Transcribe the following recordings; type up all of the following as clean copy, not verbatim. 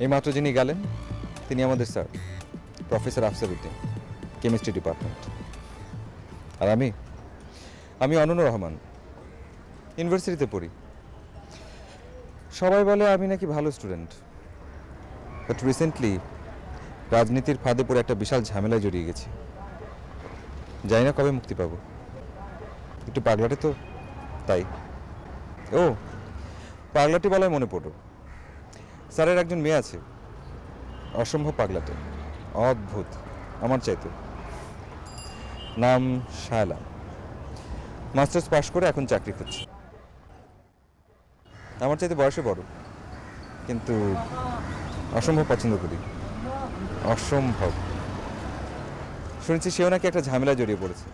এইমাত্র যিনি গেলেন তিনি আমাদের sir professor Afsar Uddin, chemistry department. আর আমি আমি অনন্য রহমান, ইউনিভার্সিটিতে পড়ি। সবাই বলে আমি নাকি ভালো স্টুডেন্ট, বাট রিসেন্টলি রাজনীতির ফাঁদে পড়ে একটা বিশাল ঝামেলায় জড়িয়ে গেছি। জানি না কবে মুক্তি পাবো। একটু পাগলাটে তো, তাই। ও, পাগলাটি বলায় মনে পড়ল, স্যারের একজন মেয়ে আছে, অসম্ভব পাগলাটে, অদ্ভুত, আমার চাইতে। নাম শায়লা, মাস্টার্স পাশ করে এখন চাকরি করছে। আমার চাইতে বয়সে বড়, কিন্তু অসম্ভব পছন্দ করি, অসম্ভব। শুনেছি সেও নাকি একটা ঝামেলায় জড়িয়ে পড়েছে।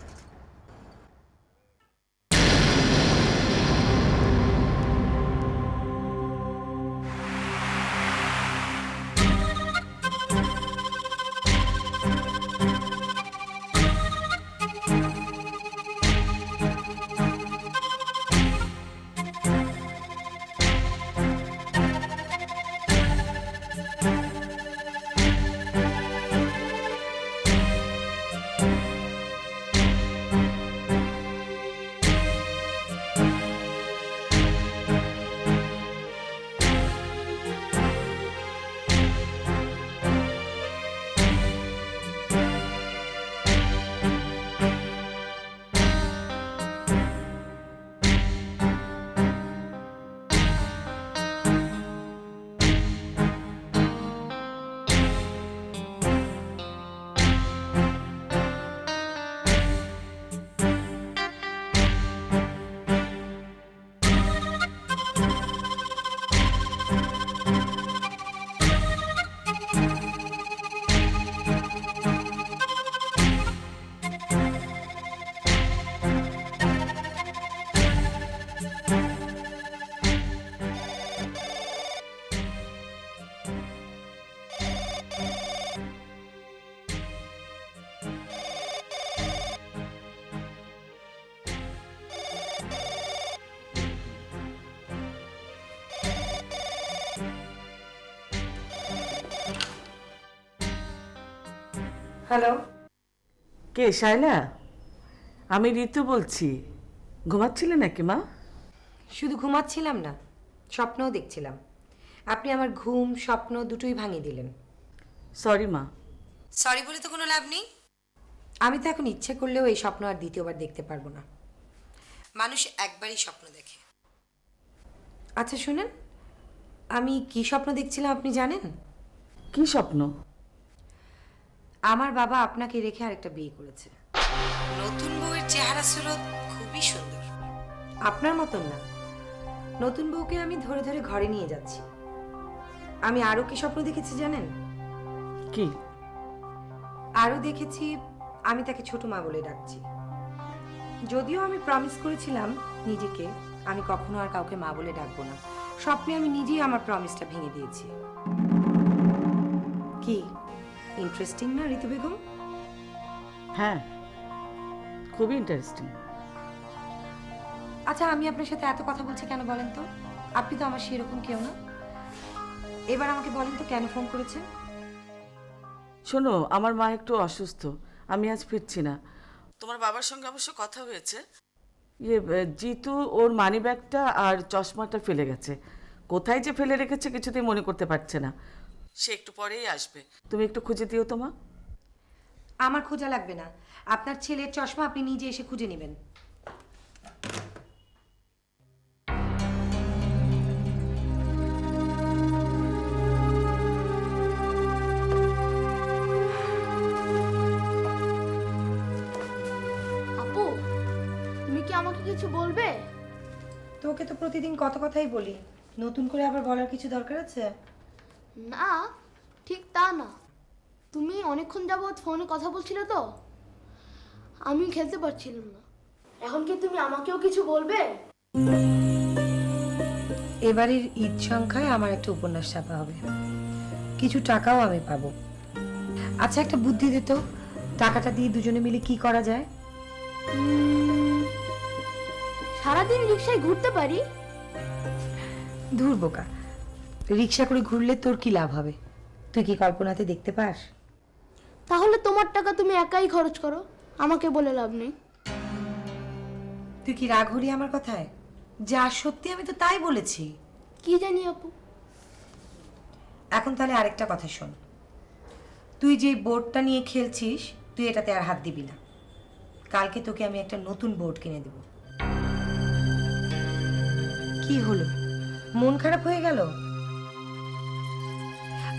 হ্যালো, কে শায়লা? আমি ঋতু বলছি। ঘুমাচ্ছিলে নাকি মা? শুধু ঘুমাচ্ছিলাম না, স্বপ্নও দেখছিলাম। আপনি আমার ঘুম স্বপ্ন দুটোই ভাঙিয়ে দিলেন। সরি মা। সরি বলে তো কোনো লাভ নেই। আমি তো এখন ইচ্ছে করলেও এই স্বপ্ন আর দ্বিতীয়বার দেখতে পারবো না। মানুষ একবারই স্বপ্ন দেখে। আচ্ছা শুনেন, আমি কি স্বপ্ন দেখছিলাম আপনি জানেন? কি স্বপ্ন? আমার বাবা আপনাকে রেখে আরেকটা বিয়ে করেছে। নতুন বউয়ের চেহারা সুরত খুবই সুন্দর, আপনার মতন না। নতুন বউকে আমি ধরে ধরে ঘরে নিয়ে যাচ্ছি। আমি আরো কি স্বপ্ন দেখেছি জানেন? কি? আরো দেখেছি আমি তাকে ছোট মা বলে ডাকছি। যদিও আমি প্রমিস করেছিলাম নিজেকে আমি কখনো আর কাউকে মা বলে ডাকবো না। স্বপ্নে আমি নিজেই আমার প্রমিসটা ভেঙে দিয়েছি। কি ইন্টারেস্টিং না ঋতু বেগম? হ্যাঁ, খুবই ইন্টারেস্টিং। আচ্ছা, আমি আপনার সাথে এত কথা বলছি কেন বলেন তো? আপনি তো আমার সেরকম কেউ না। এবার আমাকে বলেন তো কেন ফোন করেছেন? শোনো, আমার মা একটু অসুস্থ, আমি আজ ফিরছি না। তোমার বাবার সঙ্গে অবশ্য কথা হয়েছে। জিতু ওর মানিব্যাগটা আর চশমাটা ফেলে গেছে। কোথায় যে ফেলে রেখেছে কিছুতেই মনে করতে পারছে না। সে একটু পরেই আসবে, তুমি একটু খুঁজে দিও তো মা। আমার খোঁজা লাগবে না, আপনার ছেলের চশমা আপনি নিজে এসে খুঁজে নেবেন। আপু, তুমি কি আমাকে কিছু বলবে? তোকে তো প্রতিদিন কত কথাই বলি, নতুন করে আবার বলার কিছু দরকার আছে? না, ঠিক তা না। তুমি অনেকক্ষণ যাবৎ ফোনে কথা বলছিলে তো, আমি খেলতে পারছিলাম না। এখন কি তুমি আমাকেও কিছু বলবে? এবারের ঈদ সংখ্যায় আমার একটা উপন্যাস ছাপা হবে, কিছু টাকাও আমি পাবো। আচ্ছা, একটা বুদ্ধি দিত, টাকাটা দিয়ে দুজনে মিলে কি করা যায়? সারাদিন রিক্সায় ঘুরতে পারি। ধুর বোকা, রিক্সা করে ঘুরলে তোর কি লাভ হবে? তুই কি কল্পনাতে দেখতে পাস? তাহলে তোমার টাকা তুমি একাই খরচ করো, আমাকে বলে লাভ নেই। তুই কি রাগ হলি আমার কথায়? যা সত্যি আমি তো তাই বলেছি। কি জানি আপু। এখন তাহলে আরেকটা কথা শোন, তুই যে বোর্ডটা নিয়ে খেলছিস তুই এটাতে আর হাত দিবি না। কালকে তোকে আমি একটা নতুন বোর্ড কিনে দেব। কি হলো, মন খারাপ হয়ে গেল?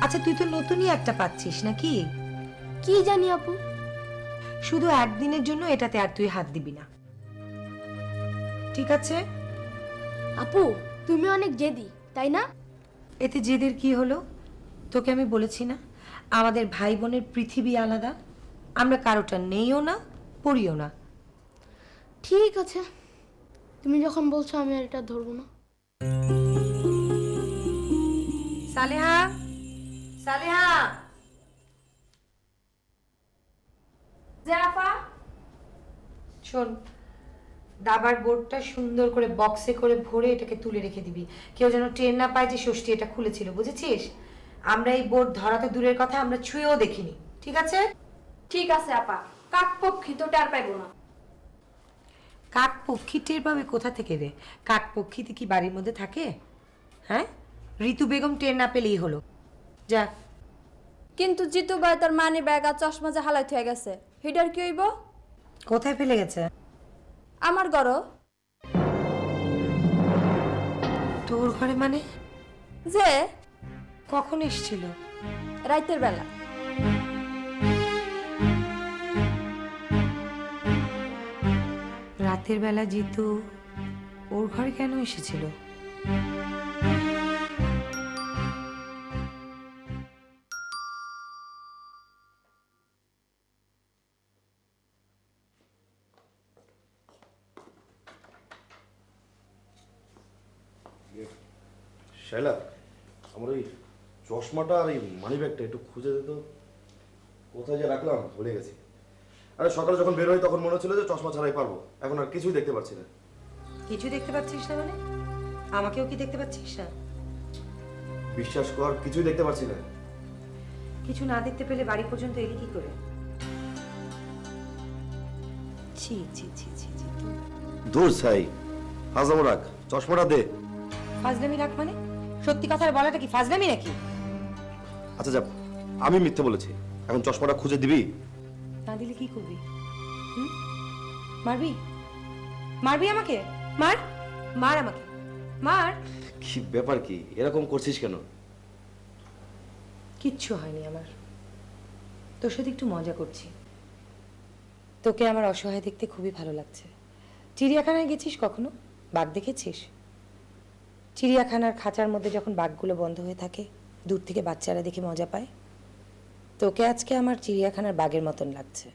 আচ্ছা তুই তো নতুনই একটা পাচ্ছিস নাকি? কি জানি আপু। শুধু একদিনের জন্য এটাতে আর তুই হাত দিবি না, ঠিক আছে? আপু তুমি অনেক জেদি, তাই না? এতে জেদের কি হলো? তোকে আমি বলেছি না আমাদের ভাই বোনের পৃথিবী আলাদা, আমরা কারোটা নেইও না পড়িও না। ঠিক আছে, তুমি যখন বলছো আমি আর এটা ধরবো না। সালেহা, সালেহা, জাফা, শোন, দাবার বোর্ডটা সুন্দর করে বক্সে করে ভরে এটাকে তুলে রেখে দিবি। কেউ যেন ট্রেন না পায় যে ষষ্ঠী এটা খুলেছিল, বুঝেছিস? আমরা এই বোর্ড ধরাতে দূরের কথা, আমরা ছুঁয়েও দেখিনি, ঠিক আছে? ঠিক আছে আপা, কাক পক্ষী তো টের পাইবো না। কাক পক্ষী টের পাবে কোথা থেকে রে? কাক পক্ষীতে কি বাড়ির মধ্যে থাকে? হ্যাঁ, ঋতু বেগম টের না পেলেই হলো। যা। কিন্তু জিতু ভাই তার মানি ব্যাগ আর চশমা যে হালাই হয়ে গেছে, হিডার কি হইব? কোথায় ফেলে গেছে? আমার ঘরও। তোর ঘরে মানে? যে কখন এসেছিল? রাইতের বেলা। রাতের বেলা জিতু ওর ঘরে কেন এসেছিল? শাইলা, আমার ওই চশমাটা আর এই মানি ব্যাগটা একটু খুঁজে দিত। কোথায় যে রাখলাম ভুলে গেছি। আরে সকালে যখন বের হই তখন মনে হচ্ছিল যে চশমা ছাড়াই পারবো, এখন আর কিছুই দেখতে পাচ্ছি না। কিছু দেখতে পাচ্ছিস না মানে? আমাকেও কি দেখতে পাচ্ছিস না? বিশ্বাস কর, কিছুই দেখতে পাচ্ছি না। কিছু না দেখতে পেলে বাড়ি পর্যন্ত এলি কি করে? ছি ছি ছি ছি ছি। দূর ছাই, হাজামো রাখ, চশমাটা দে। ফাজলামি রাখ মানে? সত্যি কথা বলাটা কি ফাজলামি নাকি? আচ্ছা যা, আমি মিথ্যে বলেছি, এখন চশমাটা খুঁজে দিবি? না দিলে কি করবি? হুম? মারবি? মারবি আমাকে? মার, মার আমাকে, মার। কি ব্যাপার, কি এরকম করছিস কেন? কিচ্ছু হয়নি আমার, তোর সাথে একটু মজা করছি। তোকে আমার অসহায় দেখতে খুবই ভালো লাগছে। চিড়িয়াখানায় গেছিস কখনো? বাঘ দেখেছিস? চিড়িয়াখানার খাঁচার মধ্যে যখন বাঘগুলো বন্ধ হয়ে থাকে দূর থেকে বাচ্চারা দেখে মজা পায়, তোকে আজকে আমার চিড়িয়াখানার বাঘের মতন লাগছে।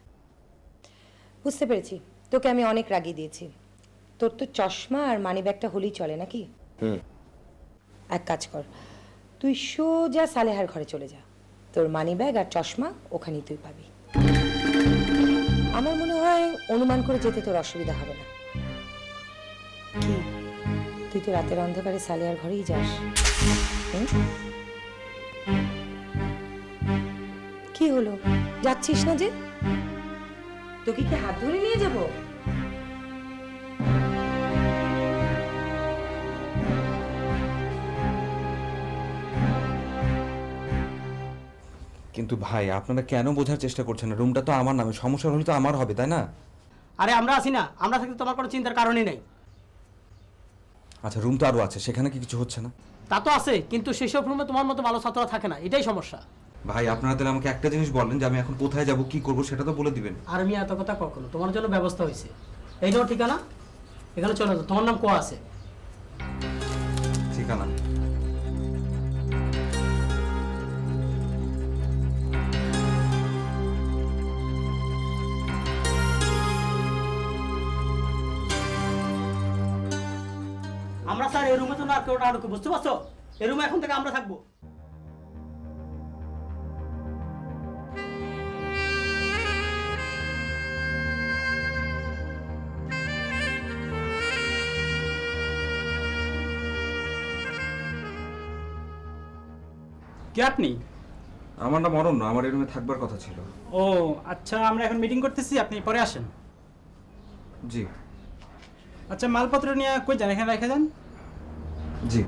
বুঝতে পেরেছি, তোকে আমি অনেক রাগিয়ে দিয়েছি। তোর তো চশমা আর মানি ব্যাগটা হলেই চলে নাকি? এক কাজ কর, তুই সোজা সালেহার ঘরে চলে যা, তোর মানি ব্যাগ আর চশমা ওখানেই তুই পাবি। আমার মনে হয় অনুমান করে যেতে তোর অসুবিধা হবে না। কি, তুই তো রাতের অন্ধকারে সালেহার ঘরেই যাস? কি হলো, যাচ্ছিস না যে? তোকে কি হাত ধরে নিয়ে যাব? কিন্তু ভাই আপনারা কেন বোঝার চেষ্টা করছেন না? রুমটা তো আমার নামে, সমস্যা হলে তো আমার হবে, তাই না? আরে আমরা আছি না, আমরা থাকতে তোমার কোনো চিন্তার কারণই নেই। আচ্ছা রুম তো আরও আছে, সেখানে কি কিছু হচ্ছে না? তা তো আছে, কিন্তু সেসব রুমে তোমার মতো ভালো ছাত্ররা থাকে না, এটাই সমস্যা। ভাই আপনারা তাহলে আমাকে একটা জিনিস বলেন যে আমি এখন কোথায় যাব, কি করব, সেটা তো বলে দিবেন। আর আমি এত কথা কখনো, তোমার জন্য ব্যবস্থা হয়েছে। এই নাও ঠিকানা, এখানে চলে যাও। তোমার নাম কোয়া আছে? ঠিকানা? আমরা স্যার এই রুমে তো না কেউ না ঢুকবো, বুঝতে পারছো? এই রুমে এখন থেকে আমরা থাকবো। কে আপনি? আমার নাম অরণ্য, আমার এই রুমে থাকবার কথা ছিল। ও আচ্ছা, আমরা এখন মিটিং করতেছি, আপনি পরে আসেন। জি আচ্ছা, মালপত্র নিয়ে কই যান? এখানে রেখে যান। জি।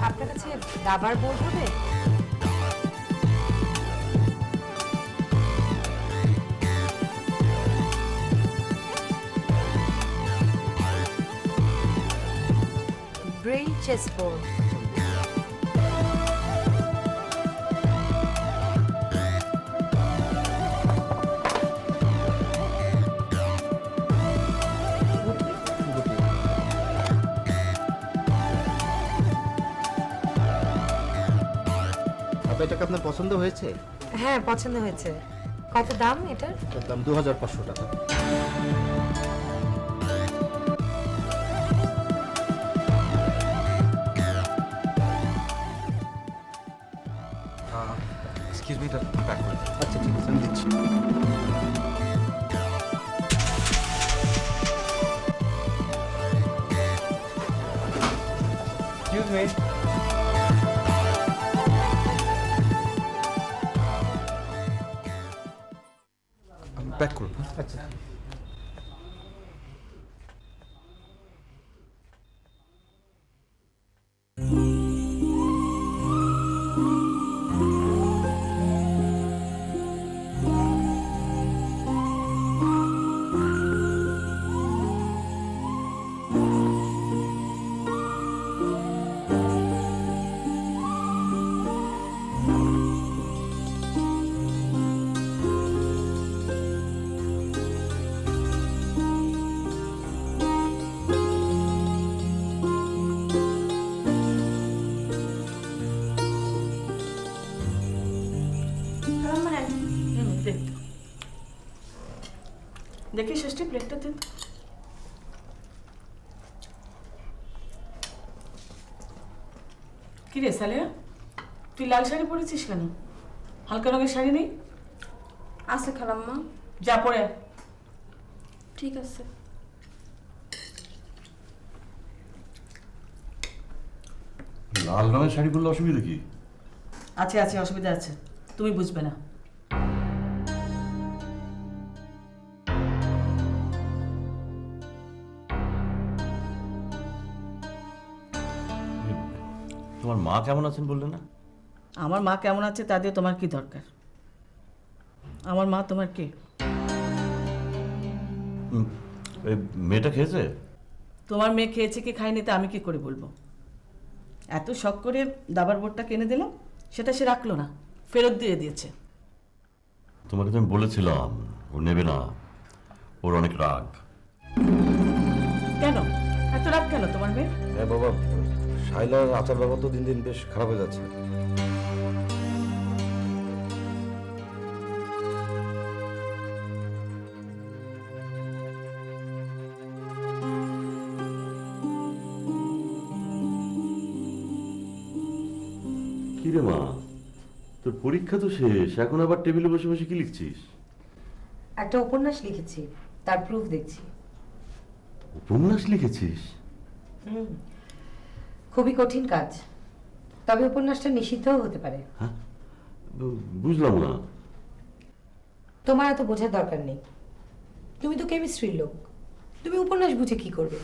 আপনার কাছে দাবার বোর্ড হবে? Braille chess board. এটাকে আপনার পছন্দ হয়েছে? হ্যাঁ, পছন্দ হয়েছে। কত দাম এটার? এটার দাম 2500 টাকা। এক্সকিউজ মি, এটা প্যাক করে দিন। আচ্ছা ঠিক আছে, আমি দিচ্ছি। Excuse me. আমি প্যাক করব। আচ্ছা। দেখি ষষ্ঠী প্লেটটা দিন। কি রে সালেয়া, তুই লাল শাড়ি পরেছিস কেন? হালকা রঙের শাড়ি নেই? আছে খালাম্মা। যা পরে আয়। ঠিক আছে। লাল রঙের শাড়ি পরলে অসুবিধা কি? আছে আছে, অসুবিধা আছে, তুমি বুঝবে না। তোমার মা কেমন আছেন বললে না? আমার মা কেমন আছে তা দিয়ে তোমার কি দরকার? আমার মা তোমার কে? এই মেয়েটা খেয়েছে? তোমার মেয়ে খেয়েছে কি খায়নি তা আমি কি করে বলবো? এত শখ করে দাবার বোর্ডটা কিনে দিলাম, সেটা সে রাখলো না, ফেরত দিয়ে দিয়েছে। তোমাকে তো আমি বলেছিলাম ও নেবে না, ওর অনেক রাগ। কেন এত রাগ কেন তোমার মেয়ে? হ্যাঁ বাবা, শাইলার আচার ব্যবহার তো দিন দিন বেশ খারাপ হয়ে যাচ্ছে। কিরে মা, তোর পরীক্ষা তো শেষ, এখন আবার টেবিলে বসে বসে কি লিখছিস? একটা উপন্যাস লিখেছি, তার প্রুফ দেখছি। উপন্যাস লিখেছিস? খুবই কঠিন কাজ, তবে উপন্যাসটা নিষিদ্ধও হতে পারে। হ্যাঁ, বুঝলাম না। তোমার এত বোঝার দরকার নেই, তুমি তো কেমিস্ট্রির লোক, তুমি উপন্যাস বুঝে কি করবে?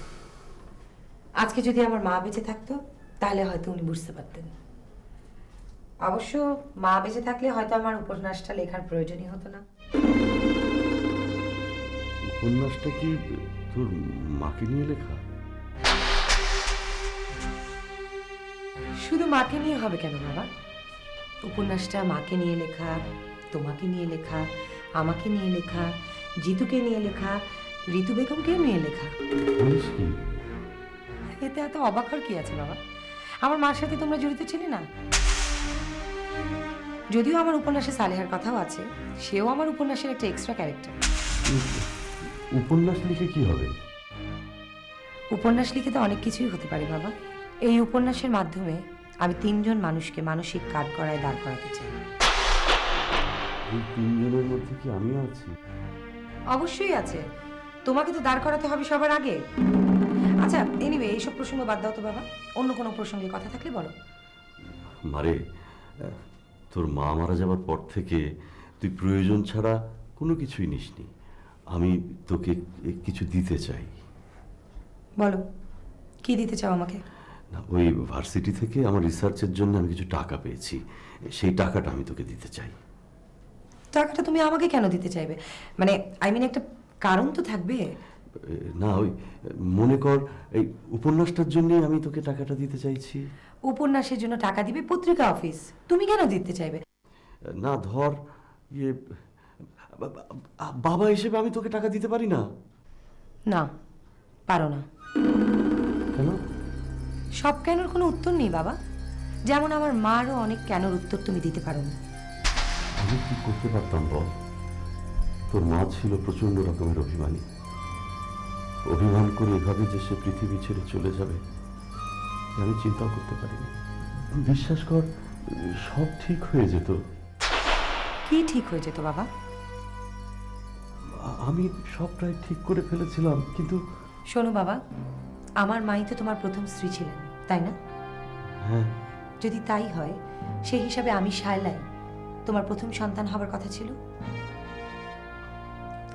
আজকে যদি আমার মা বেঁচে থাকতো তাহলে হয়তো উনি বুঝতে পারতেন। অবশ্য মা বেঁচে থাকলে হয়তো আমার উপন্যাসটা লেখার প্রয়োজনই হতো না। উপন্যাসটা কি তোর মাকে নিয়ে লেখা? শুধু মাকে নিয়ে হবে কেন বাবা? উপন্যাসটা মাকে নিয়ে লেখা, তোমাকে নিয়ে লেখা, আমাকে নিয়ে লেখা, জিতুকে নিয়ে লেখা, ঋতু বেগমকেও নিয়ে লেখা। বলিস কি? এতে এত অবাক হওয়ার কি আছে বাবা? আমার মার সাথে তোমরা জড়িত ছিলে না? যদিও আমার উপন্যাসে সালেহার কথাও আছে, সেও আমার উপন্যাসের একটা এক্সট্রা ক্যারেক্টার। উপন্যাস লিখে কি হবে? উপন্যাস লিখে তো অনেক কিছুই হতে পারে বাবা। এই উপন্যাসের মাধ্যমে আমি 3 জন মানুষকে মানসিক কাঠগড়ায় দাঁড় করাতে চাই। এই 3 জনের মধ্যে কি আমিও আছি? অবশ্যই আছে, তোমাকে তো দাঁড় করাতে হবে সবার আগে। আচ্ছা এনিওয়ে, এইসব প্রসঙ্গ বাদ দাও তো বাবা, অন্য কোনো প্রসঙ্গে কথা থাকলে বলো। মারে, তোর মা মারা যাবার পর থেকে তুই প্রয়োজন ছাড়া কোনো কিছুই নিসনি। আমি তোকে কিছু দিতে চাই। বলো, কি দিতে চাও আমাকে? না, ওই ভার্সিটি থেকে আমার রিসার্চের জন্য আমি কিছু টাকা পেয়েছি, সেই টাকাটা আমি তোকে দিতে চাই। টাকাটা তুমি আমাকে কেন দিতে চাইবে? মানে একটা কারণ তো থাকবে। না, ওই মনে কর এই উপন্যাসটার জন্যই আমি তোকে টাকাটা দিতে চাইছি। উপন্যাসের জন্য টাকা দিবে পত্রিকা অফিস, তুমি কেন দিতে চাইবে? না, ধর ইয়ে বাবা হিসেবে আমি তোকে টাকা দিতে পারি না। না, পারো না। কেন? সব কেনর কোনো উত্তর নেই বাবা। যেমন আমার মারও অনেক কেনর উত্তর তুমি দিতে পারো না। আমি কি করতে পারতাম বল? তোর মা ছিল প্রচন্ড রকমের অভিমানী। অভিমান করে এভাবে যে সে পৃথিবী ছেড়ে চলে যাবে আমি চিন্তাও করতে পারিনি। বিশ্বাস কর, সব ঠিক হয়ে যেত। কি ঠিক হয়ে যেত বাবা? আমি সব প্রায় ঠিক করে ফেলেছিলাম, কিন্তু শোনো বাবা, আমার মাই তো তোমার প্রথম স্ত্রী ছিলেন, তাই না? হ্যাঁ। যদি তাই হয়, সেই হিসাবে আমি শায়লাই তোমার প্রথম সন্তান হবার কথা ছিল।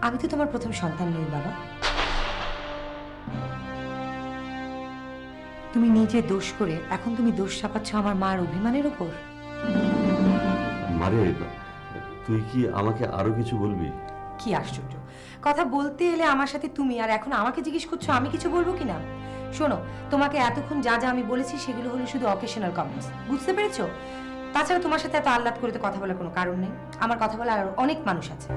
আমি তো তোমার প্রথম সন্তান নই বাবা। তুমি নিজে দোষ করে এখন তুমি দোষ চাপাচ্ছ আমার মার অভিমানের উপর। মারে, তুই কি আমাকে আরো কিছু বলবি? কি আশ্চর্য কথা! বলতে এলে আমার সাথে তুমি, আর এখন আমাকে জিজ্ঞেস করছো আমি কিছু বলবো কিনা। শোনো, তোমাকে এতক্ষণ যা যা আমি বলেছি সেগুলো হলো শুধু অকেশনাল কমেন্টস, বুঝতে পেরেছো? তাছাড়া তোমার সাথে এত আহ্লাদ করে তো কথা বলার কোনো কারণ নেই। আমার কথা বলার আর অনেক মানুষ আছে।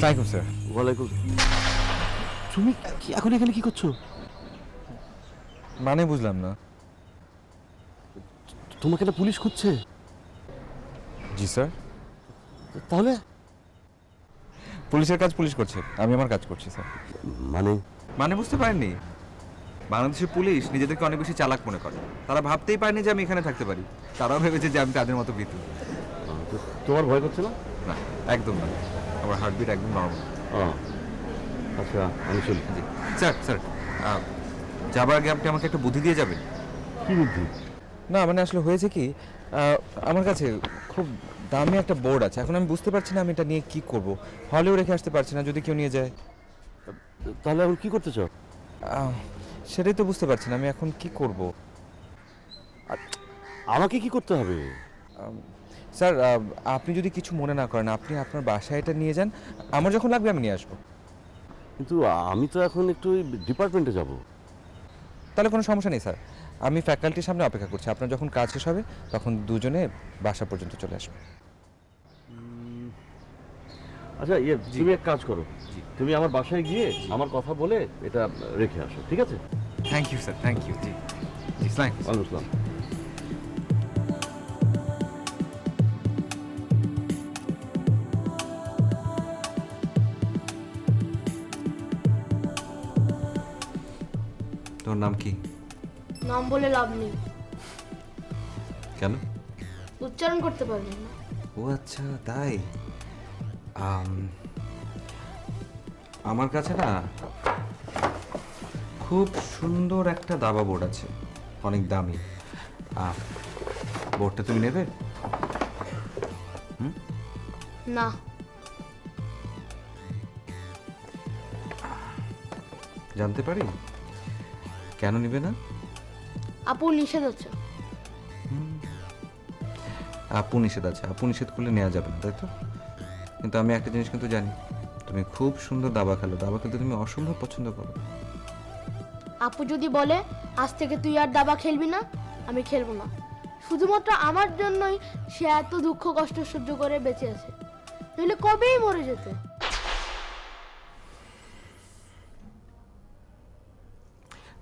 Thank you sir. ওয়ালাইকুম। তুমি কি এখন এখানে কি করছো? মানে বুঝলাম না। তোমাকে না পুলিশ খুঁজছে? জি স্যার। তাহলে পুলিশের কাজ পুলিশ করছে, আমি আমার কাজ করছি স্যার। মানে বুঝতে পারেননি? বাংলাদেশের পুলিশ নিজেদেরকে অনেক বেশি চালাক মনে করে। তারা ভাবতেই পারেনি যে আমি এখানে থাকতে পারি। তারাও ভেবেছে যে আমি তাদের মতো ভীতু। তোমার ভয় করছে না? না, একদম না। আমার হার্টবিট একদম নর্মাল। আচ্ছা, আমি চলি। জি স্যার। স্যার, যাবার আগে আপনি আমাকে একটা বুদ্ধি দিয়ে যাবেন। কি বুদ্ধি? না মানে আসলে হয়েছে কি, আমার কাছে খুব দামি একটা বোর্ড আছে। এখন আমি বুঝতে পারছি না আমি এটা নিয়ে কি করব। হলেও রেখে আসতে পারছি না, যদি কেউ নিয়ে যায়। তাহলে এখন কি করতে চাও? সেটাই তো বুঝতে পারছি না আমি এখন কি করব। আমাকে কি করতে হবে? স্যার, আপনি যদি কিছু মনে না করেন, আপনি আপনার বাসায় এটা নিয়ে যান। আমার যখন লাগবে আমি নিয়ে আসবো। কিন্তু আমি তো এখন একটু ডিপার্টমেন্টে যাব। তাহলে কোনো সমস্যা নেই স্যার, আমি ফ্যাকাল্টির সামনে অপেক্ষা করছি। আপনার যখন কাজ শেষ হবে তখন দুজনে বাসা পর্যন্ত চলে আসবে। আচ্ছা, তুমি এক কাজ করো, তুমি আমার বাসায় গিয়ে আমার কথা বলে এটা রেখে আসো, ঠিক আছে? Thank you sir, thank you. জি জি, আসসালাম। তোমার নাম কি? নাম বলে লাভ নেই, কেন? উচ্চারণ করতে পারবি না। ও আচ্ছা, তাই। আমার কাছে না খুব সুন্দর একটা দাবা বোর্ড আছে, অনেক দামি। বোর্ডটা তুমি নেবে? না, জানতে পারি কেন নিবে না? আপু নিষেধ আছে। আপু নিষেধ আছে, আপু নিষেধ করলে নেওয়া যাবে না, তাই তো? কিন্তু আমি একটা জিনিস কিন্তু জানি, তুমি খুব সুন্দর দাবা খেলো, দাবা খেলতে তুমি অসম্ভব পছন্দ করো। আপু যদি বলে আজ থেকে তুই আর দাবা খেলবি না, আমি খেলবো না। শুধুমাত্র আমার জন্যই সে এত দুঃখ কষ্ট সহ্য করে বেঁচে আছে, নইলে কবেই মরে যেত।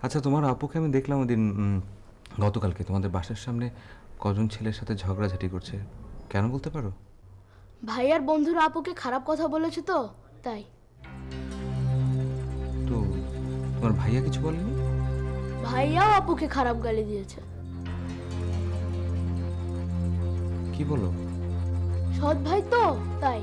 আচ্ছা, তোমার আপুকে আমি দেখলাম ওদিন গতকালকে তোমাদের বাসার সামনে কজন ছেলের সাথে ঝগড়াঝাটি করছে, কেন বলতে পারো? ভাইয়ার বন্ধুরা আপুকে খারাপ কথা বলেছে তো, তাই। তো তোমার ভাইয়া কিছু বলেনি? ভাইয়াও আপুকে খারাপ গালি দিয়েছে। কি বলো? সৎ ভাই তো, তাই।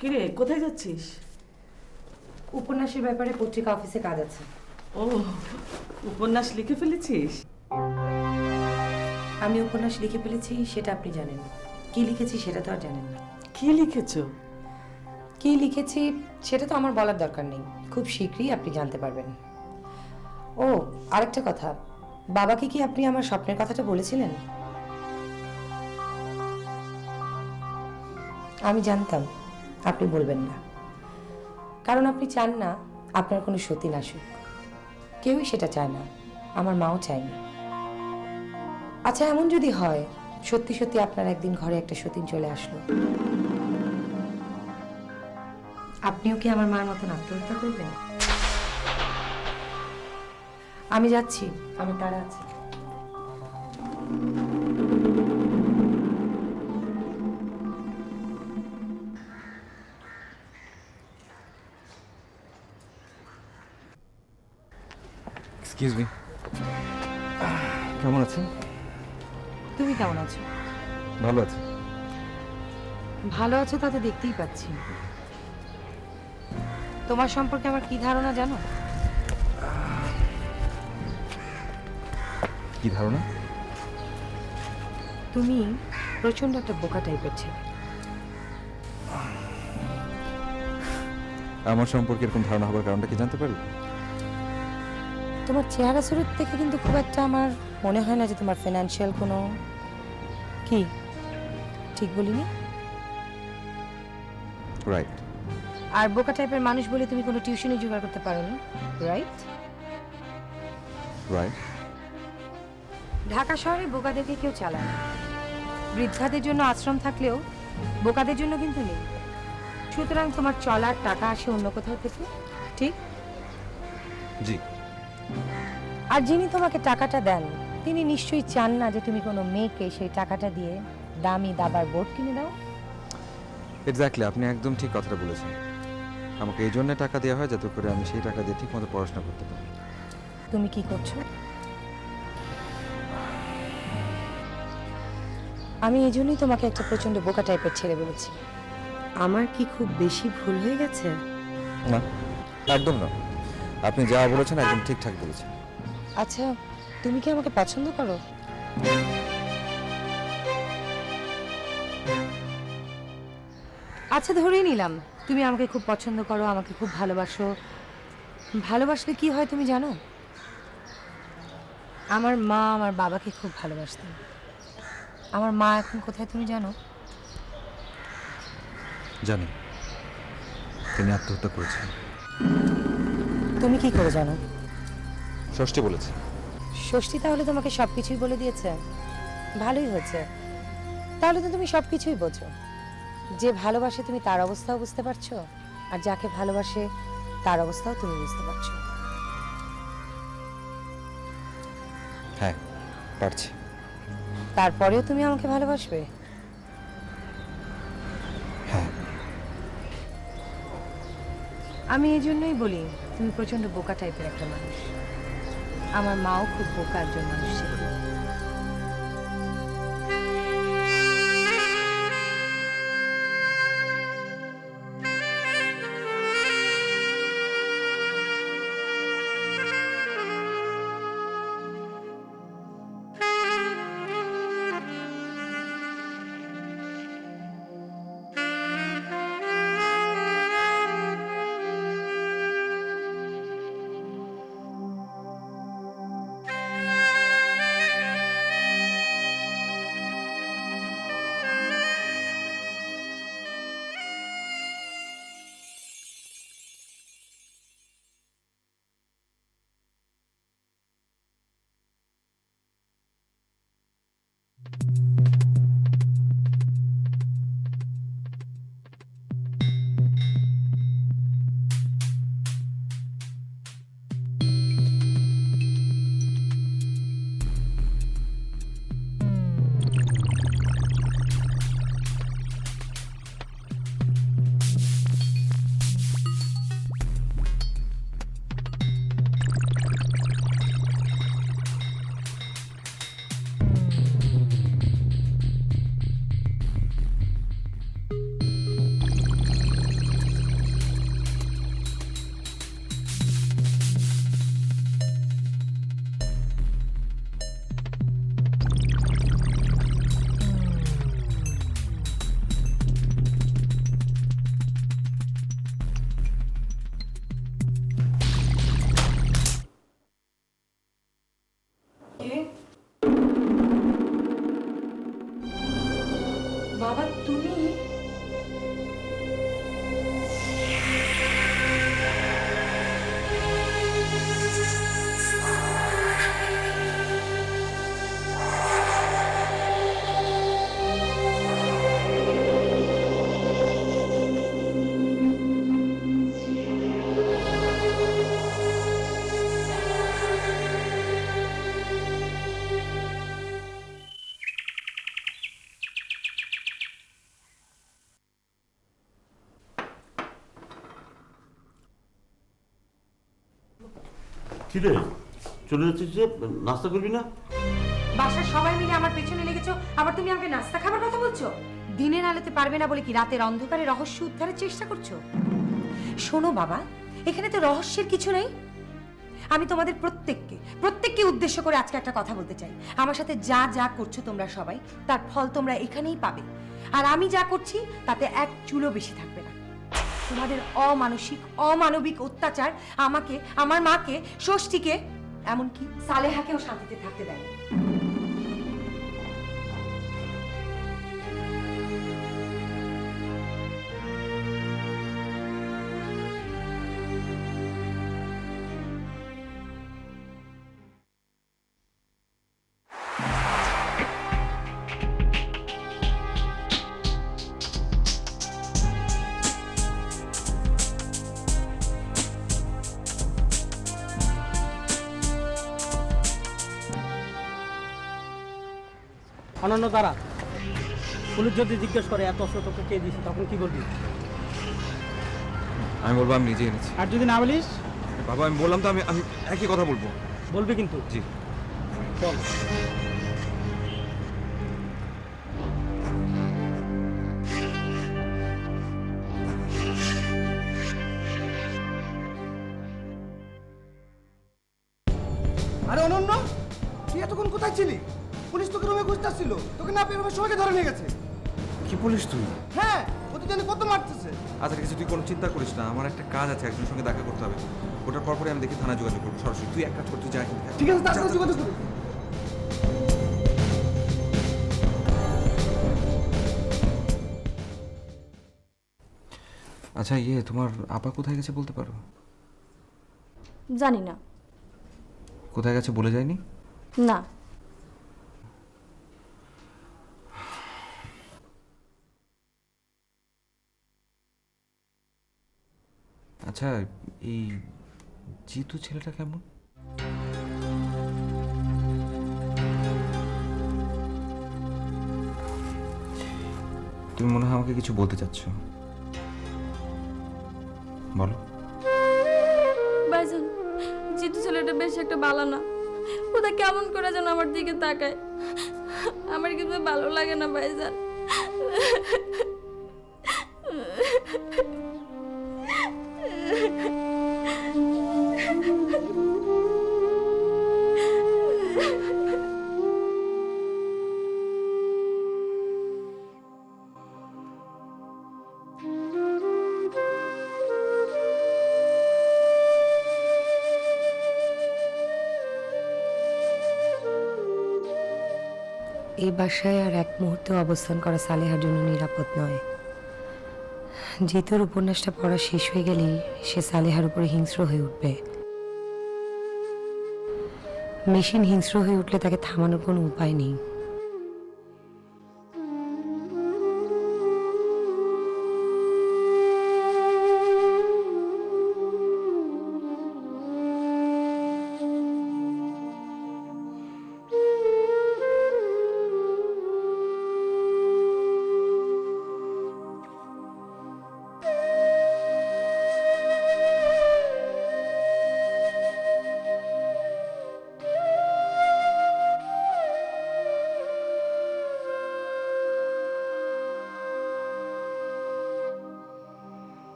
কিরে, কোথায় যাচ্ছিস? উপন্যাসের ব্যাপারে পত্রিকা অফিসে কাজ আছে। ও, উপন্যাস লিখে ফেলেছিস? আমি উপন্যাস লিখে ফেলেছি সেটা আপনি জানেন, কি লিখেছি সেটা তো আর জানেন না। কি লিখেছো? কি লিখেছি সেটা তো আমার বলার দরকার নেই, খুব শীঘ্রই আপনি জানতে পারবেন। ও, আরেকটা কথা, বাবাকে কি আপনি আমার স্বপ্নের কথাটা বলেছিলেন? আমি জানতাম আপনি বলবেন না, কারণ আপনি চান না আপনার কোনো সতীন আসুক। কেউই সেটা চায় না, আমার মাও চায় না। আচ্ছা, এমন যদি হয় সত্যি সত্যি আপনার একদিন ঘরে একটা সতীন চলে আসলো, আপনিও কি আমার মার মতন আত্মহত্যা করবেন? আমি যাচ্ছি, আমি তারা আছি। এক্সকিউজ মি, কেমন আছেন? তুমি কেমন আছো? ভালো আছি। ভালো আছো তা তো দেখতেই পাচ্ছি। তোমার সম্পর্কে আমার কি ধারণা জানো? কি ধারণা? তুমি প্রচন্ড একটা বোকা টাইপের ছেলে। আমার সম্পর্কে এরকম ধারণা হবার কারণটা কি জানতে পারি? তোমার চেহারা সুরত থেকে কিন্তু খুব একটা আমার মনে হয় না যে তোমার ফিনান্সিয়াল কোনো, কি ঠিক বলিনি? রাইট। আর বোকা টাইপের মানুষ বলে তুমি কোনো টিউশনই জোগাড় করতে পারোনি, রাইট? রাইট। ঢাকা শহরে বোকাদেরকে কেউ চালায় না। বৃদ্ধাদের জন্য আশ্রম থাকলেও বোকাদের জন্য কিন্তু নেই। সুতরাং তোমার চলার টাকা আসে অন্য কোথাও থেকে, ঠিক? জি। আর যিনি তোমাকে টাকাটা দেন তিনি নিশ্চয়ই চান না যে তুমি কোনো মেয়েকে সেই টাকাটা দিয়ে দামি দাবার বোর্ড কিনে দাও। এক্স্যাক্টলি, আপনি একদম ঠিক কথাটা বলেছেন। আমাকে এই জন্য টাকা দেওয়া হয় যাতে করে আমি সেই টাকা দিয়ে ঠিক মতো পড়াশোনা করতে পারি। তুমি কি করছো? আমি এই জন্যই তোমাকে একটা প্রচন্ড বোকা টাইপের ছেলে বলেছি। আমার কি খুব বেশি ভুল হয়ে গেছে? না, একদম না। আপনি যা বলেছেন একদম ঠিকঠাক বলেছেন। আচ্ছা, তুমি কি আমাকে পছন্দ করো? আচ্ছা, ধরেই নিলাম তুমি আমাকে খুব পছন্দ করো, আমাকে খুব ভালোবাসো। ভালোবাসলে কি হয় তুমি জানো? আমার মা আমার বাবাকে খুব ভালোবাসতেন। আমার মা এখন কোথায় তুমি জানো? জানি। তিনি আত্মহত্যা করেছেন। তুমি কি করে জানো? ষষ্ঠী বলেছে। ষষ্ঠী তাহলে তোমাকে সবকিছুই বলে দিয়েছে? ভালোই হয়েছে, তাহলে তো তুমি সবকিছুই বোঝো। যে ভালোবাসে তুমি তার অবস্থাও বুঝতে পারছো, আর যাকে ভালোবাসে তার অবস্থাও তুমি বুঝতে পারছো। হ্যাঁ, পারছি। তারপরেও তুমি আমাকে ভালোবাসবে? হ্যাঁ। আমি এই জন্যই বলি তুমি প্রচন্ড বোকা টাইপের একটা মানুষ। আমার মাও খুব বোকা একজন মানুষ ছিল। বাবা তুমি? কি রে, চলে যাচ্ছিস যে? নাস্তা করবি না? বাসার সবাই মিলে আমার পেছনে লেগেছো, আবার তুমি আমাকে নাস্তা খাবার কথা বলছো? দিনের আলোতে পারবে না বলে কি রাতের অন্ধকারে রহস্য উদ্ধারের চেষ্টা করছো? শোনো বাবা, এখানে তো রহস্যের কিছু নেই। আমি তোমাদের প্রত্যেককে উদ্দেশ্য করে আজকে একটা কথা বলতে চাই। আমার সাথে যা যা করছো তোমরা সবাই, তার ফল তোমরা এখানেই পাবে। আর আমি যা করছি তাতে এক চুলও বেশি থাকবে না। তোমাদের অমানসিক অমানবিক অত্যাচার আমাকে, আমার মাকে, ষষ্ঠীকে, এমনকি সালেহাকেও শান্তিতে থাকতে দেয়। অনন্য দ্বারা পুলিশ যদি জিজ্ঞেস করে এত অস্ত্র তোকে কে দিয়েছে, তখন কি বলবি? আমি বলবো আমি নিজে এনেছি। আর যদি না বলিস? বাবা আমি বললাম তো, আমি আমি একই কথা বলবো। বলবি কিন্তু? জি। চল। আরে অনন্য, তুই এতক্ষণ কোথায় ছিলি? পুলিশ তোকে রুমে খুঁজতে আসছিল, তোকে না পেয়ে রুমে সবাইকে ধরে নিয়ে গেছে। কি বলিস তুই? হ্যাঁ, ও তো জানি কত মারতেছে। আচ্ছা কিছু তুই কোনো চিন্তা করিস না, আমার একটা কাজ আছে, একজনের সঙ্গে দেখা করতে হবে। ওটার পরপরে আমি দেখি থানায় যোগাযোগ করবো সরাসরি। তুই এক কাজ করতে যা। ঠিক আছে, তার সাথে যোগাযোগ করবি। আচ্ছা তোমার আপা কোথায় গেছে বলতে পারো? জানি না। কোথায় গেছে বলে যায়নি? না। আচ্ছা, এই জিতু ছেলেটা কেমন? তুমি মনে হয় আমাকে কিছু বলতে চাচ্ছ, বলো। ভাইজান, জিতু ছেলেটা বেশ একটা ভালো না। ওটা কেমন করে যেন আমার দিকে তাকায়, আমার কিন্তু ভালো লাগে না ভাইজান। এই বাসায় আর এক মুহূর্তে অবস্থান করা সালেহার জন্য নিরাপদ নয়। জিতুর উপন্যাসটা পড়া শেষ হয়ে গেলেই সে সালেহার উপরে হিংস্র হয়ে উঠবে। মেশিন হিংস্র হয়ে উঠলে তাকে থামানোর কোনো উপায় নেই।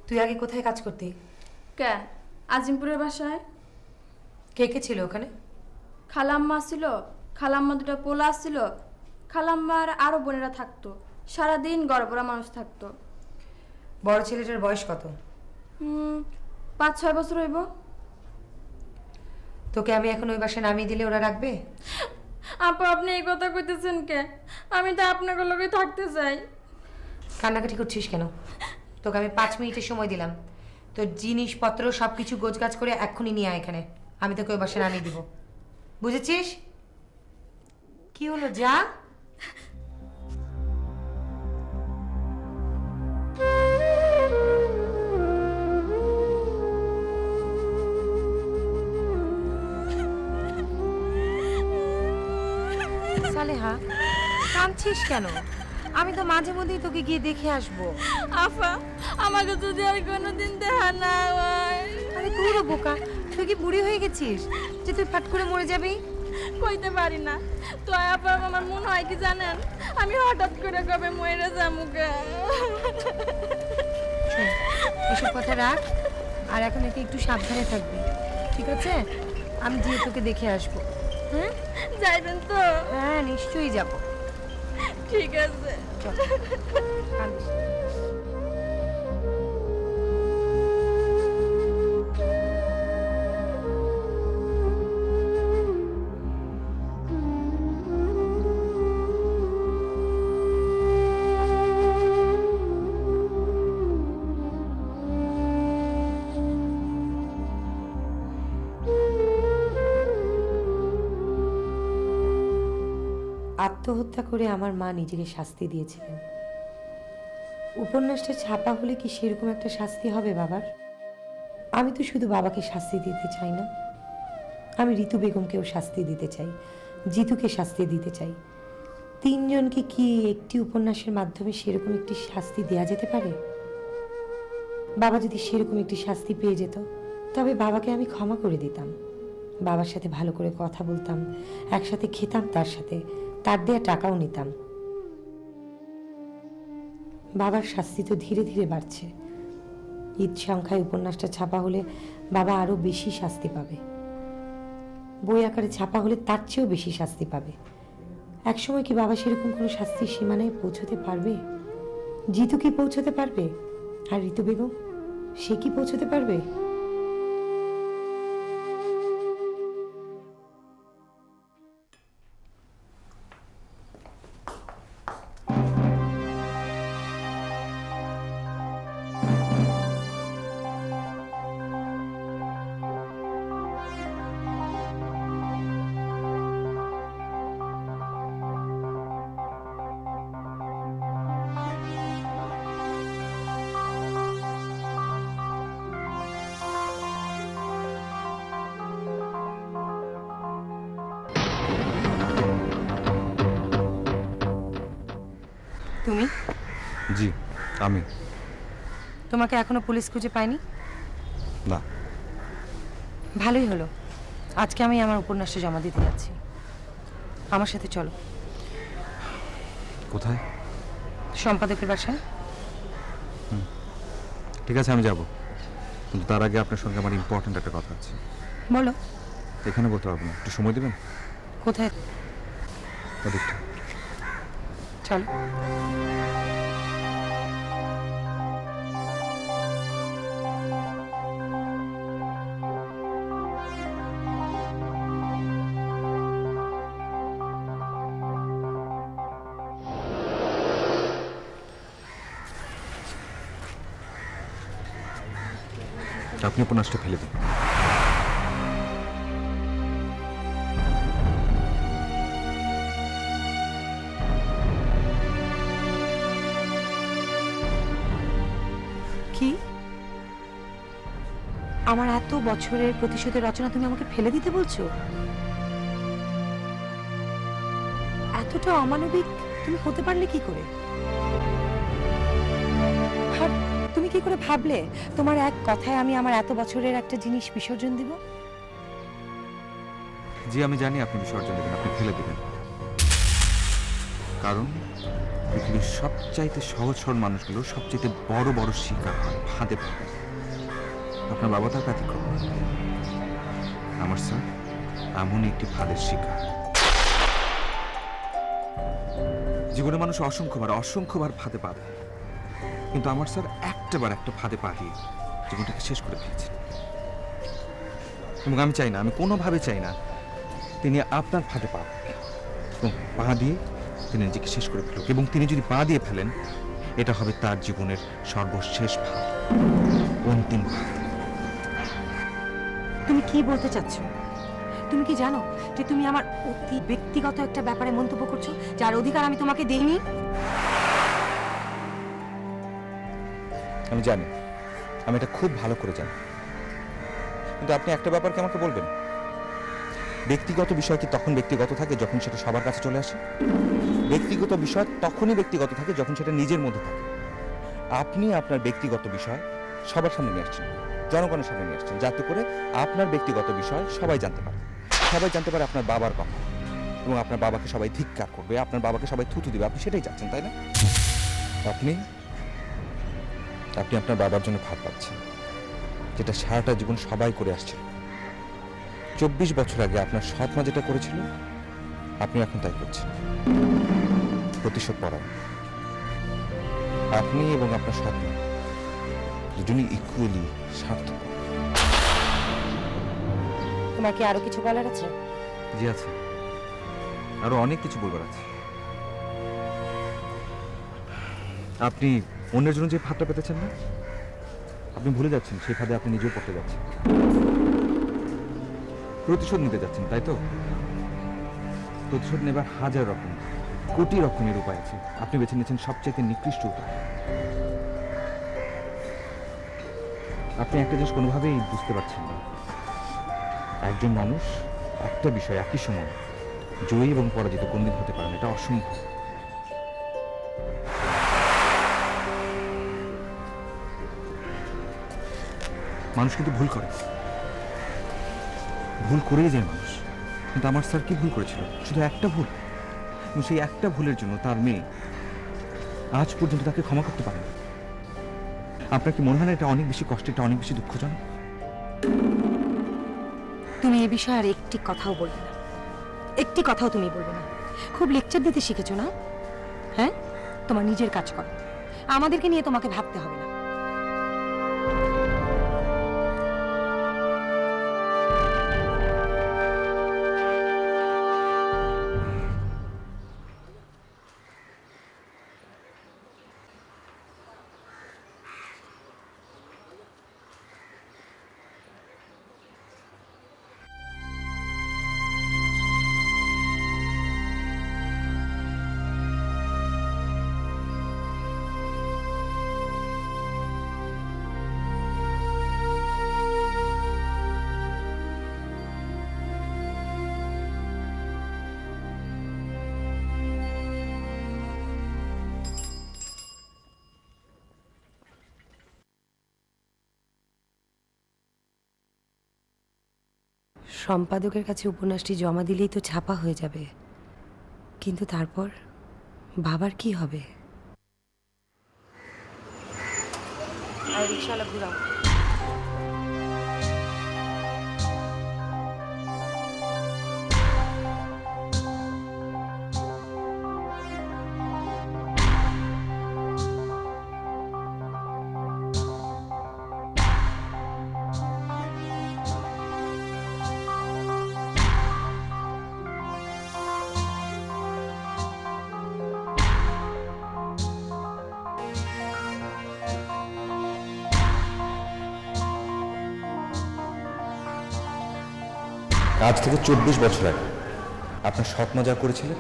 তুই আগে কোথায় কাজ করতি? কে? আজিমপুরের বাসায়। কে কে ছিল ওখানে? খালাম্মা ছিল, খালাম্মা দুটো পোলা ছিল, খালাম্মার আরো বোনেরা থাকতো। সারাদিন গড়বড়া মানুষ থাকতো। বড় ছেলেটার বয়স কত? 5-6 বছর হইব। তোকে আমি এখন ওই বাসায় নামিয়ে দিলে ওরা রাখবে? আপা, আপনি এই কথা কইতেছেন কে? আমি তো আপনার লগে থাকতে চাই। কান্নাকাটি করছিস কেন? তোকে আমি 5 মিনিটের সময় দিলাম। তোর জিনিসপত্র সব কিছু গোছগাছ করে এক্ষুনি নিয়ে আয় এখানে। আমি তোকে ওই বাসায় নামিয়ে দিব, বুঝেছিস? কি হলো, যা। সালেহা, কাঁদছিস কেন? আমি তো মাঝে মধ্যেই তোকে গিয়ে দেখে আসবো। আফা, আমাকে যদি আর কোনোদিন দেখা না হয়। আরে তোরও বোকা, তুই কি বুড়ি হয়ে গেছিস যে তুই ফাট করে মরে যাবি? কইতে পারি না তো আপা, আমার মনে হয় কি জানেন, আমি হঠাৎ করে কবে মরে যামুকে। এসব কথা রাখ, আর এখন একে একটু সাবধানে থাকবি, ঠিক আছে? আমি গিয়ে তোকে দেখে আসবো। হ্যাঁ, যাইবেন তো? হ্যাঁ, নিশ্চয়ই যাবো। ঠিক আছে। চল, কাঁদিস না। আত্মহত্যা করে আমার মা নিজেকে শাস্তি দিয়েছিলেন। উপন্যাসটা ছাপা হলে কি সেরকম একটা শাস্তি হবে বাবার? আমি তো শুধু বাবাকে শাস্তি দিতে চাই না, আমি ঋতু বেগমকেও শাস্তি দিতে চাই, জিতুকে শাস্তি দিতে চাই। 3 জনকে কি একটি উপন্যাসের মাধ্যমে সেরকম একটি শাস্তি দেয়া যেতে পারে? বাবা যদি সেরকম একটি শাস্তি পেয়ে যেত, তবে বাবাকে আমি ক্ষমা করে দিতাম। বাবার সাথে ভালো করে কথা বলতাম, একসাথে খেতাম, তার সাথে তার দেয়া টাকাও নিতাম। বাবার শাস্তি তো ধীরে ধীরে বাড়ছে। ঈদ সংখ্যায় উপন্যাসটা ছাপা হলে বাবা আরো বেশি শাস্তি পাবে। বই আকারে ছাপা হলে তার চেয়েও বেশি শাস্তি পাবে। একসময় কি বাবা সেরকম কোনো শাস্তির সীমানায় পৌঁছতে পারবে? জিতু কি পৌঁছতে পারবে? আর ঋতু বেগম, সে কি পৌঁছতে পারবে? তুমি? জি আমি। তোমাকে এখনো পুলিশ খুঁজে পায়নি? না। ভালোই হলো, আজকে আমি আমার উপন্যাসটা জমা দিতে যাচ্ছি। আমার সাথে চলো। কোথায়? সম্পাদকের বাসায়। ঠিক আছে, আমি যাব, কিন্তু তার আগে আপনার সঙ্গে আমার ইম্পর্ট্যান্ট একটা কথা আছে। বলো। এখানে বলতে পারবো না, একটু সময় দেবেন? কোথায়? ওদিকটা। চলো। আপনি উপন্যাসটা ফেলে দিন। কি? আমার এত বছরের প্রতিশোধের রচনা তুমি আমাকে ফেলে দিতে বলছো? এতটা অমানবিক তুমি হতে পারলে কি করে? আর তুমি কি করে ভাবলে তোমার এক কথায় আমি আমার এত বছরের একটা জিনিস বিসর্জন দিব? জি আমি জানি আপনি বিসর্জন দেবেন, আপনি ফেলে দেবেন, কারণ পৃথিবীর সবচাইতে সহজ সরল মানুষগুলো সবচাইতে বড় বড় শিকার হয় ফাঁদে পড়ে। আপনার বাবা তার ব্যতিক্রম নয়। আমার স্যার এমনই একটি ফাঁদের শিকার। জীবনে মানুষ অসংখ্যবার ফাঁদে পা দেয়, কিন্তু আমার স্যার একটা ফাঁদে পা দিয়ে জীবনটাকে শেষ করে ফেলেছেন। এবং আমি চাই না, আমি কোনোভাবে চাই না তিনি আপনার ফাঁদে পা দেন। এবং পা দিয়ে তিনি নিজেকে শেষ করে ফেলুক, এবং তিনি যদি পা দিয়ে ফেলেন এটা হবে তার জীবনের সর্বশেষ ফাঁদ, অন্তিম ফাঁদ। তুমি কি বলতে চাচ্ছ? তুমি কি জানো যে তুমি আমার অতি ব্যক্তিগত একটা ব্যাপারে মন্তব্য করছো, যার অধিকার আমি তোমাকে দেইনি? আমি জানি, আমি এটা খুব ভালো করে জানি, কিন্তু আপনি একটা ব্যাপারকে আমাকে বলবেন, ব্যক্তিগত বিষয় কি তখন ব্যক্তিগত থাকে যখন সেটা সবার কাছে চলে আসে? ব্যক্তিগত বিষয় তখনই ব্যক্তিগত থাকে যখন সেটা নিজের মধ্যে থাকে। আপনি আপনার ব্যক্তিগত বিষয় সবার সামনে নিয়ে আসছেন, জনগণের সামনে নিয়ে আসছেন, যাতে করে আপনার ব্যক্তিগত বিষয় সবাই জানতে পারে। সবাই জানতে পারে আপনার বাবার কথা, এবং আপনার বাবাকে সবাই ধিক্কার করবে, আপনার বাবাকে সবাই থুতু দিবে। আপনি সেটাই চাচ্ছেন, তাই না? আপনি আপনার বাবার জন্য ভাত পাচ্ছেন, যেটা সারাটা জীবন সবাই করে আসছিল। 24 বছর আগে আপনার সৎ মা যেটা করেছিল আপনি এখন তাই করছেন, প্রতিশোধ পরায়ণ। আপনি এবং আপনার সৎ মা দুজনই ইকুয়ালি স্বার্থপর। তোমার কি আরো কিছু বলার আছে? জি আছে, আরো অনেক কিছু বলবার আছে। আপনি অন্যের জন্য যে ফাঁদটা পেতেছেন না, আপনি ভুলে যাচ্ছেন সেই ফাঁদে আপনি নিজেও পড়তে যাচ্ছেন। প্রতিশোধ নিতে যাচ্ছেন, তাই তো? প্রতিশোধ নেবার হাজার রকম, কোটি রকমের উপায় আছে, আপনি বেছে নিয়েছেন সবচেয়ে নিকৃষ্ট উপায়। আপনি একটা জিনিস কোনোভাবেই বুঝতে পারছেন না, একজন মানুষ একটা বিষয় একই সময় জয়ী এবং পরাজিত কোনদিন হতে পারে না, এটা অসম্ভব। মানুষ কিন্তু ভুল করে, ভুল করেই যায় মানুষ। কিন্তু আমার স্যার কি ভুল করেছিল? শুধু একটা ভুল, এবং সেই একটা ভুলের জন্য তার মেয়ে আজ পর্যন্ত তাকে ক্ষমা করতে পারে না। আপনার কি মনে হয় না এটা অনেক বেশি কষ্ট, এটা অনেক বেশি দুঃখজনক? তুমি এ বিষয়ে আর একটি কথাও বলবে না, একটি কথাও তুমি বলবে না। খুব লেকচার দিতে শিখেছো না? হ্যাঁ, তোমার নিজের কাজ করো, আমাদেরকে নিয়ে তোমাকে ভাবতে হবে না। সম্পাদকের কাছে উপন্যাসটি জমা দিলেই তো ছাপা হয়ে যাবে, কিন্তু তারপর বাবার কি হবে? আর রিকশাওয়ালা ঘুরাও। আজ থেকে 24 বছর আগে আপনার সৎ মজা করেছিলেন,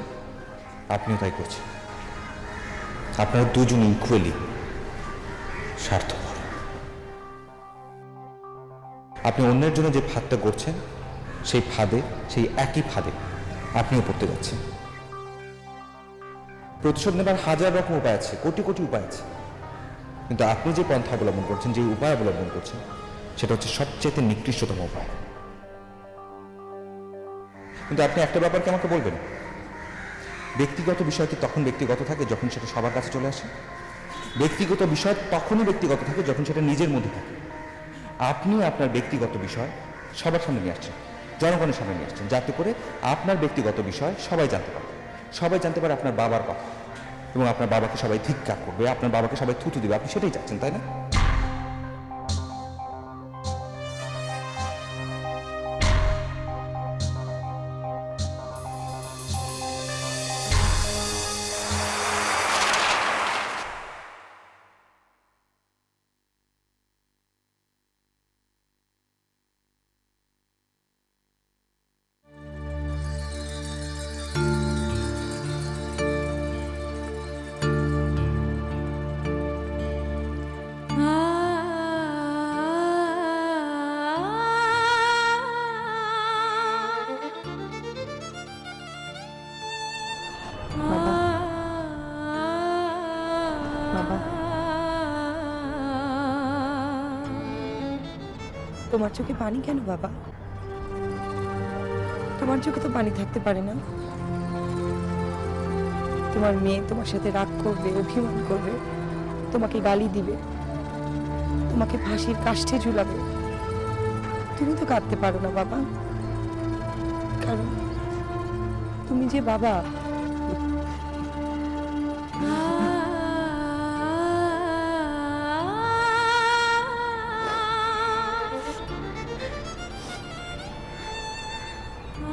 আপনিও তাই করছেন। আপনারা দুজন ইকুয়ালি স্বার্থপর। আপনি অন্যের জন্য যে ফাঁদটা করছেন, সেই ফাঁদে, সেই একই ফাঁদে আপনিও পড়তে যাচ্ছেন। প্রতিশোধ নেবার হাজার রকম উপায় আছে, কোটি কোটি উপায় আছে, কিন্তু আপনি যে পন্থা অবলম্বন করছেন, যে উপায় অবলম্বন করছেন, সেটা হচ্ছে সবচেয়ে নিকৃষ্টতম উপায়। কিন্তু আপনি একটা ব্যাপারকে আমাকে বলবেন, ব্যক্তিগত বিষয় কি তখন ব্যক্তিগত থাকে যখন সেটা সবার কাছে চলে আসে? ব্যক্তিগত বিষয় তখনই ব্যক্তিগত থাকে যখন সেটা নিজের মধ্যে থাকে। আপনি আপনার ব্যক্তিগত বিষয় সবার সামনে নিয়ে আসছেন, জনগণের সামনে নিয়ে আসছেন, যাতে করে আপনার ব্যক্তিগত বিষয় সবাই জানতে পারে। সবাই জানতে পারে আপনার বাবার কথা, এবং আপনার বাবাকে সবাই ধিক্কার করবে, আপনার বাবাকে সবাই থুতু দিবে। আপনি সেটাই চাচ্ছেন, তাই না? বাবা, তোমার চোখে পানি কেন বাবা? তোমার চোখে তো পানি থাকতে পারে না। তোমার মেয়ে তোমার সাথে রাগ করবে, অভিমান করবে, তোমাকে গালি দিবে, তোমাকে ফাঁসির কাষ্ঠে ঝুলাবে। তুমি তো কাঁদতে পারো না বাবা, কারণ তুমি যে বাবা।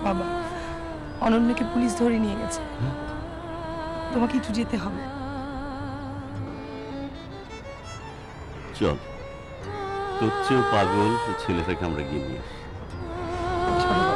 বাবা, অনন্যকে পুলিশ ধরে নিয়ে গেছে, তোমাকে একটু যেতে হবে। চল, তোর চেয়েও পাগল ছেলেটাকে আমরা গিয়ে নিয়ে আসি। চলো।